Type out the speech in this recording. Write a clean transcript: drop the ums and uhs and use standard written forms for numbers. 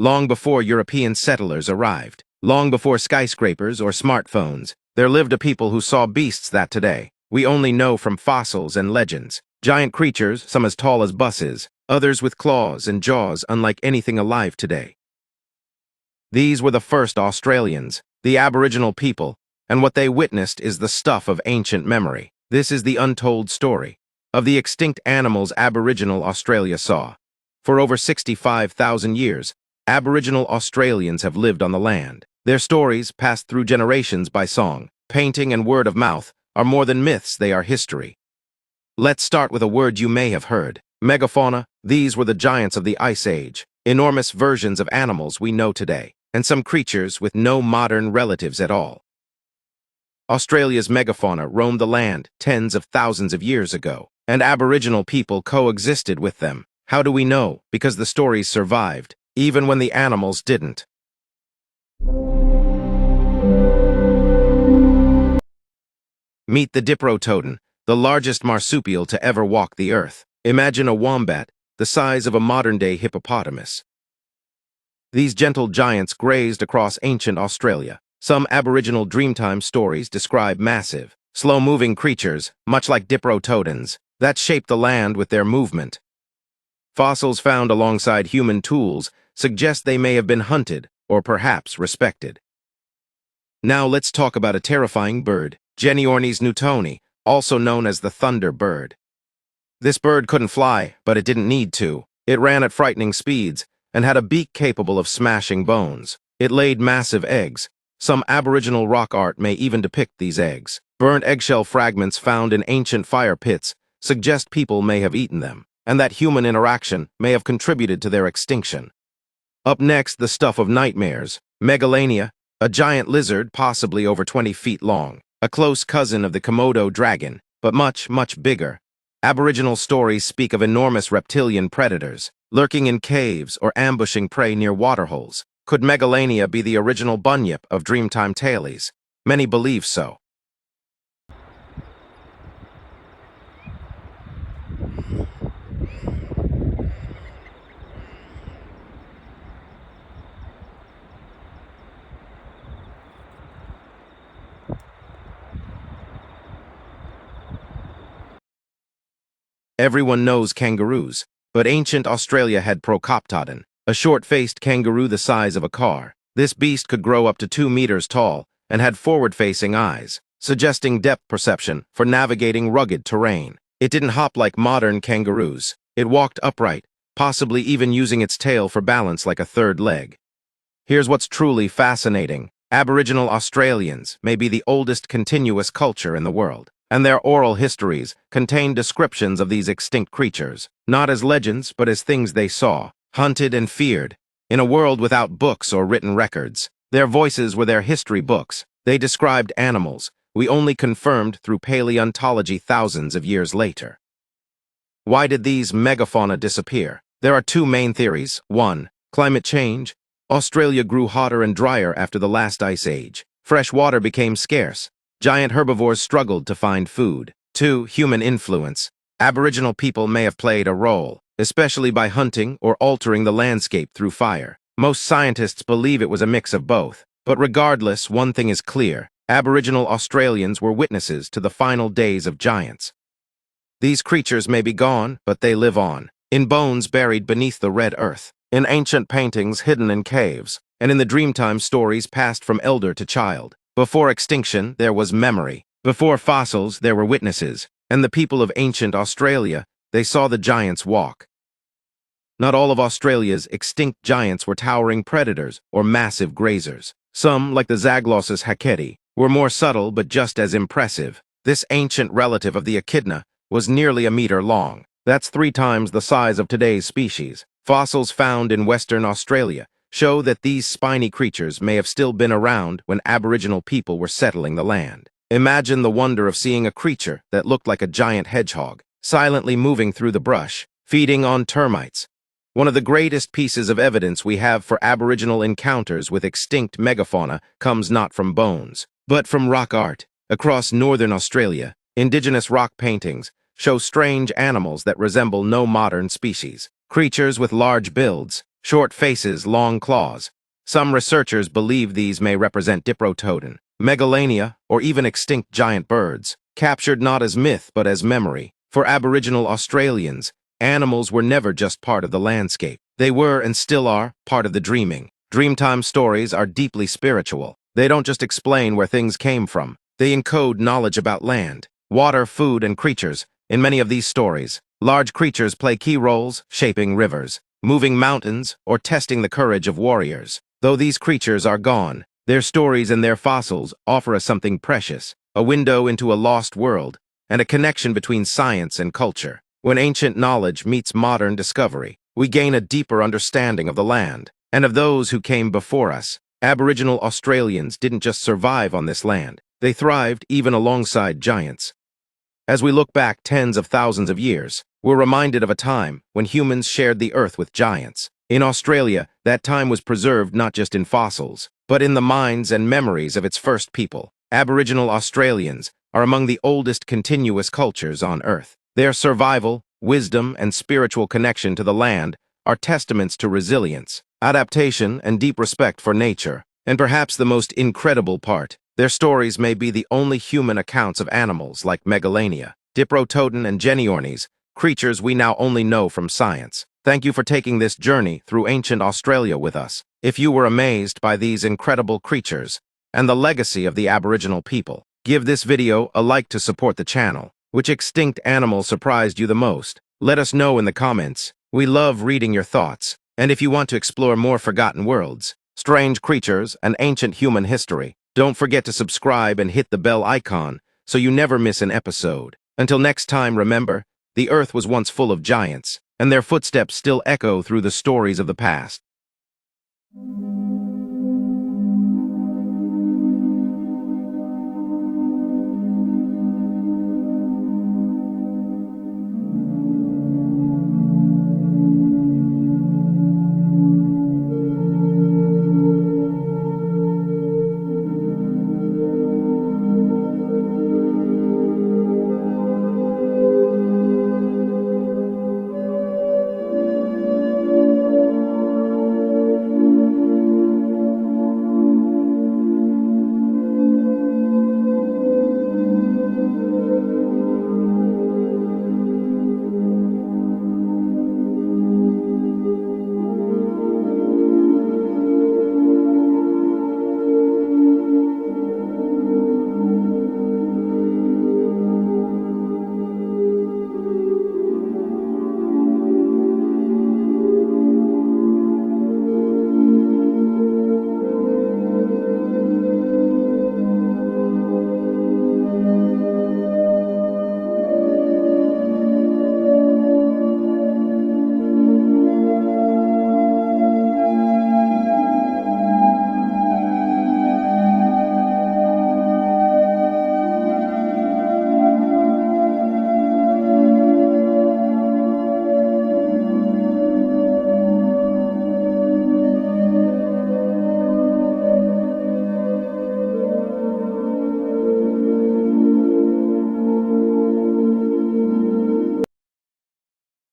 long before European settlers arrived. Long before skyscrapers or smartphones, there lived a people who saw beasts that today we only know from fossils and legends. Giant creatures, some as tall as buses, others with claws and jaws unlike anything alive today. These were the first Australians, the Aboriginal people, and what they witnessed is the stuff of ancient memory. This is the untold story of the extinct animals Aboriginal Australia saw. For over 65,000 years, Aboriginal Australians have lived on the land. Their stories, passed through generations by song, painting, and word of mouth, are more than myths, they are history. Let's start with a word you may have heard. Megafauna. These were the giants of the Ice Age, enormous versions of animals we know today, and some creatures with no modern relatives at all. Australia's megafauna roamed the land tens of thousands of years ago, and Aboriginal people coexisted with them. How do we know? Because the stories survived, even when the animals didn't. Meet the Diprotodon, the largest marsupial to ever walk the earth. Imagine a wombat, the size of a modern-day hippopotamus. These gentle giants grazed across ancient Australia. Some Aboriginal Dreamtime stories describe massive, slow-moving creatures, much like Diprotodons, that shaped the land with their movement. Fossils found alongside human tools suggest they may have been hunted or perhaps respected. Now let's talk about a terrifying bird, Genyornis newtoni, also known as the thunderbird. This bird couldn't fly, but it didn't need to. It ran at frightening speeds and had a beak capable of smashing bones. It laid massive eggs. Some Aboriginal rock art may even depict these eggs. Burnt eggshell fragments found in ancient fire pits suggest people may have eaten them, and that human interaction may have contributed to their extinction. Up next, the stuff of nightmares, Megalania, a giant lizard possibly over 20 feet long, a close cousin of the Komodo dragon, but much, much bigger. Aboriginal stories speak of enormous reptilian predators, lurking in caves or ambushing prey near waterholes. Could Megalania be the original bunyip of Dreamtime tales? Many believe so. Everyone knows kangaroos, but ancient Australia had Prehistoric, a short-faced kangaroo the size of a car. This beast could grow up to 2 meters tall and had forward-facing eyes, suggesting depth perception for navigating rugged terrain. It didn't hop like modern kangaroos. It walked upright, possibly even using its tail for balance like a third leg. Here's what's truly fascinating. Aboriginal Australians may be the oldest continuous culture in the world, and their oral histories contain descriptions of these extinct creatures, not as legends but as things they saw, hunted and feared. In a world without books or written records, their voices were their history books. They described animals we only confirmed through paleontology thousands of years later. Why did these megafauna disappear? There are two main theories. 1. Climate change. Australia grew hotter and drier after the last ice age. Fresh water became scarce. Giant herbivores struggled to find food. 2. Human influence. Aboriginal people may have played a role, especially by hunting or altering the landscape through fire. Most scientists believe it was a mix of both. But regardless, one thing is clear. Aboriginal Australians were witnesses to the final days of giants. These creatures may be gone, but they live on, in bones buried beneath the red earth, in ancient paintings hidden in caves, and in the Dreamtime stories passed from elder to child. Before extinction, there was memory. Before fossils, there were witnesses. And the people of ancient Australia, they saw the giants walk. Not all of Australia's extinct giants were towering predators or massive grazers. Some, like the Zaglossus hacketi, were more subtle but just as impressive. This ancient relative of the echidna was nearly a meter long. That's 3 times the size of today's species. Fossils found in Western Australia show that these spiny creatures may have still been around when Aboriginal people were settling the land. Imagine the wonder of seeing a creature that looked like a giant hedgehog, silently moving through the brush, feeding on termites. One of the greatest pieces of evidence we have for Aboriginal encounters with extinct megafauna comes not from bones, but from rock art. Across northern Australia, indigenous rock paintings show strange animals that resemble no modern species. Creatures with large builds, short faces, long claws. Some researchers believe these may represent Diprotodon, Megalania, or even extinct giant birds, captured not as myth but as memory. For Aboriginal Australians, animals were never just part of the landscape. They were, and still are, part of the dreaming. Dreamtime stories are deeply spiritual. They don't just explain where things came from. They encode knowledge about land, water, food, and creatures. In many of these stories, large creatures play key roles, shaping rivers, moving mountains, or testing the courage of warriors. Though these creatures are gone, their stories and their fossils offer us something precious, a window into a lost world, and a connection between science and culture. When ancient knowledge meets modern discovery, we gain a deeper understanding of the land and of those who came before us. Aboriginal Australians didn't just survive on this land, they thrived even alongside giants. As we look back tens of thousands of years, we're reminded of a time when humans shared the earth with giants. In Australia, that time was preserved not just in fossils, but in the minds and memories of its first people. Aboriginal Australians are among the oldest continuous cultures on Earth. Their survival, wisdom, and spiritual connection to the land are testaments to resilience, adaptation, and deep respect for nature. And perhaps the most incredible part, their stories may be the only human accounts of animals like Megalania, Diprotodon, and Geniornis, creatures we now only know from science. Thank you for taking this journey through ancient Australia with us. If you were amazed by these incredible creatures and the legacy of the Aboriginal people, give this video a like to support the channel. Which extinct animal surprised you the most? Let us know in the comments. We love reading your thoughts. And if you want to explore more forgotten worlds, strange creatures, and ancient human history, don't forget to subscribe and hit the bell icon so you never miss an episode. Until next time, remember, the Earth was once full of giants, and their footsteps still echo through the stories of the past.